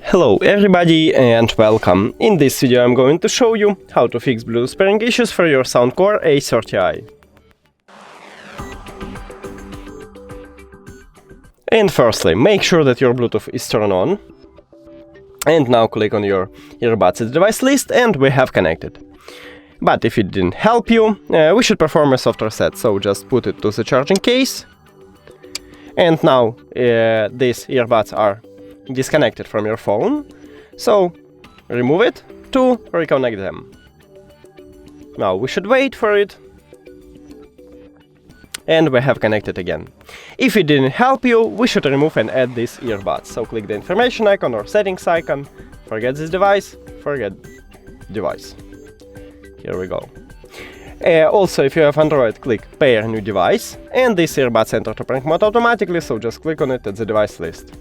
Hello everybody and welcome. In this video I'm going to show you how to fix Bluetooth pairing issues for your Soundcore A30i. And firstly, make sure that your Bluetooth is turned on. And now click on your earbuds at the device list and we have connected. But if it didn't help you, we should perform a soft reset, so just put it to the charging case. And now these earbuds are disconnected from your phone, so remove it to reconnect them. Now we should wait for it, and we have connected again. If it didn't help you, we should remove and add these earbuds, so click the information icon or settings icon, forget this device, forget device. Here we go. Also, if you have Android, click pair new device, and these earbuds enter to pairing mode automatically, so just click on it at the device list.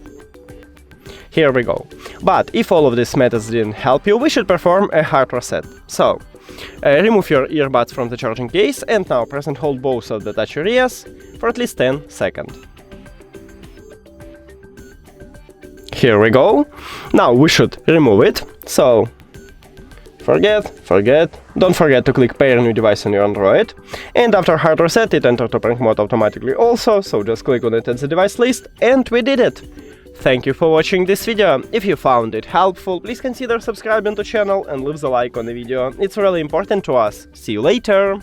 Here we go. But if all of these methods didn't help you, we should perform a hard reset. So, remove your earbuds from the charging case and now press and hold both of the touch areas for at least 10 seconds. Here we go. Now we should remove it. So, forget. Don't forget to click pair new device on your Android. And after hard reset, it entered to pairing mode automatically also, so just click on it at the device list, and we did it! Thank you for watching this video. If you found it helpful, please consider subscribing to the channel and leave the like on the video. It's really important to us. See you later!